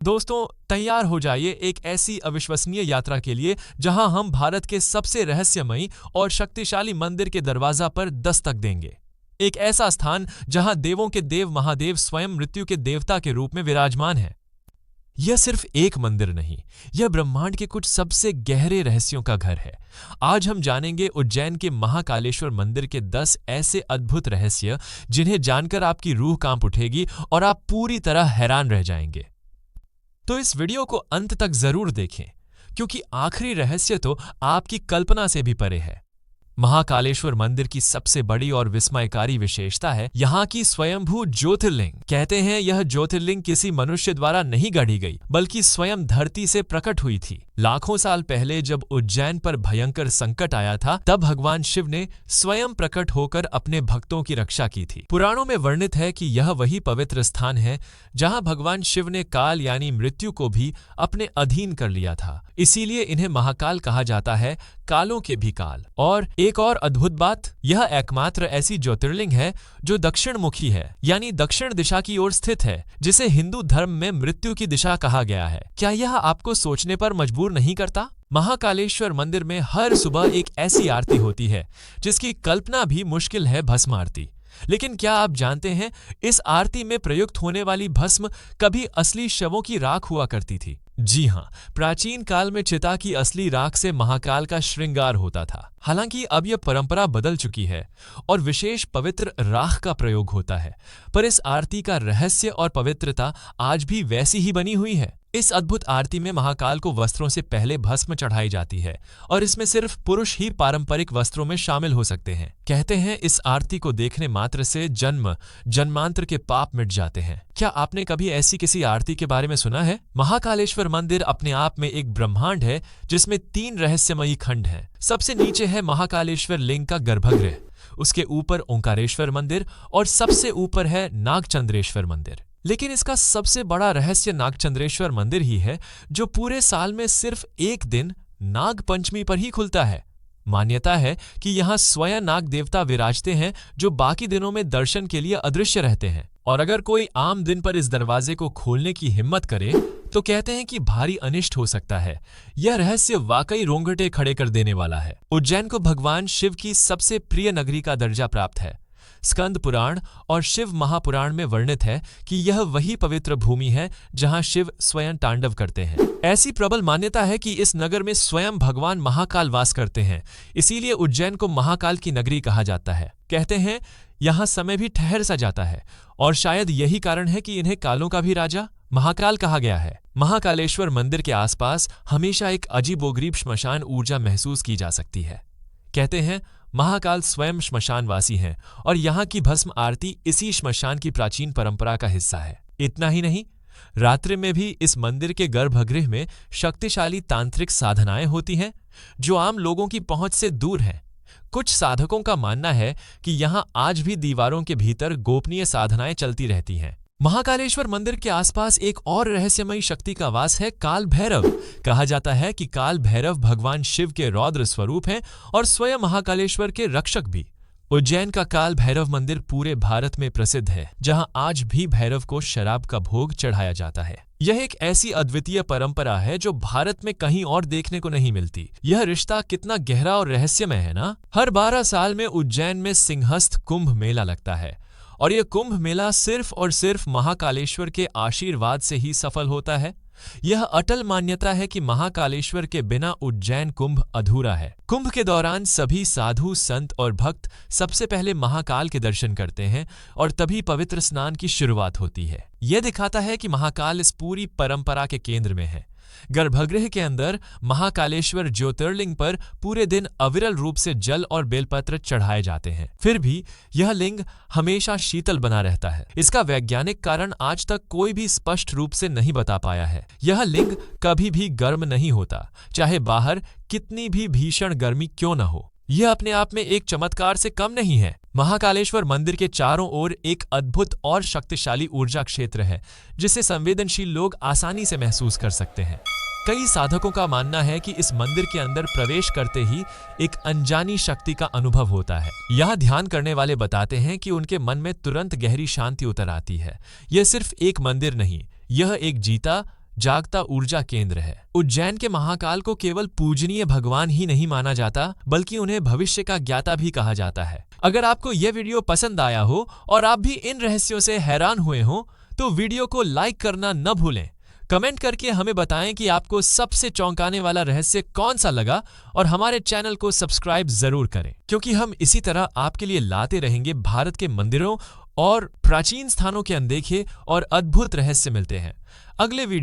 दोस्तों, तैयार हो जाइए एक ऐसी अविश्वसनीय यात्रा के लिए जहां हम भारत के सबसे रहस्यमयी और शक्तिशाली मंदिर के दरवाजा पर दस्तक देंगे। एक ऐसा स्थान जहां देवों के देव महादेव स्वयं मृत्यु के देवता के रूप में विराजमान है। यह सिर्फ एक मंदिर नहीं, यह ब्रह्मांड के कुछ सबसे गहरे रहस्यों का घर है। आज हम जानेंगे उज्जैन के महाकालेश्वर मंदिर के 10 ऐसे अद्भुत रहस्य जिन्हें जानकर आपकी रूह कांप उठेगी और आप पूरी तरह हैरान रह जाएंगे। तो इस वीडियो को अंत तक जरूर देखें, क्योंकि आखिरी रहस्य तो आपकी कल्पना से भी परे है। महाकालेश्वर मंदिर की सबसे बड़ी और विस्मयकारी विशेषता है यहाँ की स्वयंभू ज्योतिर्लिंग। कहते हैं यह ज्योतिर्लिंग किसी मनुष्य द्वारा नहीं गढ़ी गई, बल्कि स्वयं धरती से प्रकट हुई थी। लाखों साल पहले जब उज्जैन पर भयंकर संकट आया था, तब भगवान शिव ने स्वयं प्रकट होकर अपने भक्तों की रक्षा की थी। पुराणों में वर्णित है कि यह वही पवित्र स्थान है जहां भगवान शिव ने काल यानी मृत्यु को भी अपने अधीन कर लिया था। इसीलिए इन्हें महाकाल कहा जाता है, कालों के भी काल। और एक और अद्भुत बात, यह एकमात्र ऐसी ज्योतिर्लिंग है जो दक्षिण मुखी है, यानी दक्षिण दिशा की ओर स्थित है, जिसे हिंदू धर्म में मृत्यु की दिशा कहा गया है। क्या यह आपको सोचने पर मजबूर नहीं करता? महाकालेश्वर मंदिर में हर सुबह एक ऐसी आरती होती है जिसकी कल्पना भी मुश्किल है, भस्म आरती। लेकिन क्या आप जानते हैं, इस आरती में प्रयुक्त होने वाली भस्म कभी असली शवों की राख हुआ करती थी। जी हां, प्राचीन काल में चिता की असली राख से महाकाल का श्रृंगार होता था। हालांकि अब यह परंपरा बदल चुकी है और विशेष पवित्र राख का प्रयोग होता है, पर इस आरती का रहस्य और पवित्रता आज भी वैसी ही बनी हुई है। इस अद्भुत आरती में महाकाल को वस्त्रों से पहले भस्म चढ़ाई जाती है और इसमें सिर्फ पुरुष ही पारंपरिक वस्त्रों में शामिल हो सकते हैं। कहते हैं इस आरती को देखने मात्र से जन्म जन्मांतर के पाप मिट जाते हैं। क्या आपने कभी ऐसी किसी आरती के बारे में सुना है? महाकालेश्वर मंदिर अपने आप में एक ब्रह्मांड है जिसमें 3 रहस्यमयी खंड हैं। सबसे नीचे है महाकालेश्वर लिंग का गर्भगृह, उसके ऊपर ओंकारेश्वर मंदिर और सबसे ऊपर है नागचंद्रेश्वर मंदिर। लेकिन इसका सबसे बड़ा रहस्य नागचंद्रेश्वर मंदिर ही है, जो पूरे साल में सिर्फ एक दिन नाग पंचमी पर ही खुलता है। मान्यता है कि यहाँ स्वयं नाग देवता विराजते हैं, जो बाकी दिनों में दर्शन के लिए अदृश्य रहते हैं। और अगर कोई आम दिन पर इस दरवाजे को खोलने की हिम्मत करे तो कहते हैं कि भारी अनिष्ट हो सकता है। यह रहस्य वाकई रोंगटे खड़े कर देने वाला है। उज्जैन को भगवान शिव की सबसे प्रिय नगरी का दर्जा प्राप्त है। स्कंद पुराण और शिव महापुराण में वर्णित है कि यह वही पवित्र भूमि है जहां शिव स्वयं तांडव करते हैं। ऐसी प्रबल मान्यता है कि इस नगर में स्वयं भगवान महाकाल वास करते हैं, इसीलिए उज्जैन को महाकाल की नगरी कहा जाता है। कहते हैं यहाँ समय भी ठहर सा जाता है और शायद यही कारण है कि इन्हें कालों का भी राजा महाकाल कहा गया है। महाकालेश्वर मंदिर के आसपास हमेशा एक अजीबोगरीब श्मशान ऊर्जा महसूस की जा सकती है। कहते हैं महाकाल स्वयं श्मशानवासी हैं और यहाँ की भस्म आरती इसी श्मशान की प्राचीन परंपरा का हिस्सा है। इतना ही नहीं, रात्रि में भी इस मंदिर के गर्भगृह में शक्तिशाली तांत्रिक साधनाएं होती हैं जो आम लोगों की पहुंच से दूर हैं। कुछ साधकों का मानना है कि यहाँ आज भी दीवारों के भीतर गोपनीय साधनाएं चलती रहती हैं। महाकालेश्वर मंदिर के आसपास एक और रहस्यमयी शक्ति का वास है, काल भैरव। कहा जाता है कि काल भैरव भगवान शिव के रौद्र स्वरूप हैं और स्वयं महाकालेश्वर के रक्षक भी। उज्जैन का काल भैरव मंदिर पूरे भारत में प्रसिद्ध है, जहां आज भी भैरव को शराब का भोग चढ़ाया जाता है। यह एक ऐसी अद्वितीय परंपरा है जो भारत में कहीं और देखने को नहीं मिलती। यह रिश्ता कितना गहरा और रहस्यमय है ना? हर 12 साल में उज्जैन में सिंहस्थ कुंभ मेला लगता है और यह कुंभ मेला सिर्फ और सिर्फ महाकालेश्वर के आशीर्वाद से ही सफल होता है। यह अटल मान्यता है कि महाकालेश्वर के बिना उज्जैन कुंभ अधूरा है। कुंभ के दौरान सभी साधु संत और भक्त सबसे पहले महाकाल के दर्शन करते हैं और तभी पवित्र स्नान की शुरुआत होती है। यह दिखाता है कि महाकाल इस पूरी परंपरा के केंद्र में है। गर्भगृह के अंदर महाकालेश्वर ज्योतिर्लिंग पर पूरे दिन अविरल रूप से जल और बेलपत्र चढ़ाए जाते हैं। फिर भी यह लिंग हमेशा शीतल बना रहता है। इसका वैज्ञानिक कारण आज तक कोई भी स्पष्ट रूप से नहीं बता पाया है। यह लिंग कभी भी गर्म नहीं होता, चाहे बाहर कितनी भी भीषण गर्मी क्यों न हो। यह अपने आप में एक चमत्कार से कम नहीं है। महाकालेश्वर मंदिर के चारों ओर एक अद्भुत और शक्तिशाली ऊर्जा क्षेत्र है, जिसे संवेदनशील लोग आसानी से महसूस कर सकते हैं। कई साधकों का मानना है कि इस मंदिर के अंदर प्रवेश करते ही एक अनजानी शक्ति का अनुभव होता है। यहाँ ध्यान करने वाले बताते हैं कि उनके मन में तुरंत गहरी शांति उतर आती है। यह सिर्फ एक मंदिर नहीं, यह एक जीता जागता ऊर्जा केंद्र है। उज्जैन के महाकाल को केवल पूजनीय भगवान ही नहीं माना जाता, बल्कि उन्हें भविष्य का ज्ञाता भी कहा जाता है। अगर आपको यह वीडियो पसंद आया हो और आप भी इन रहस्यों से हैरान हुए हो, तो वीडियो को लाइक करना न भूलें। कमेंट करके हमें बताएं कि आपको सबसे चौंकाने वाला रहस्य कौन सा लगा, और हमारे चैनल को सब्सक्राइब जरूर करें, क्योंकि हम इसी तरह आपके लिए लाते रहेंगे भारत के मंदिरों और प्राचीन स्थानों के अनदेखे और अद्भुत रहस्य मिलते हैं। अगले वीडियो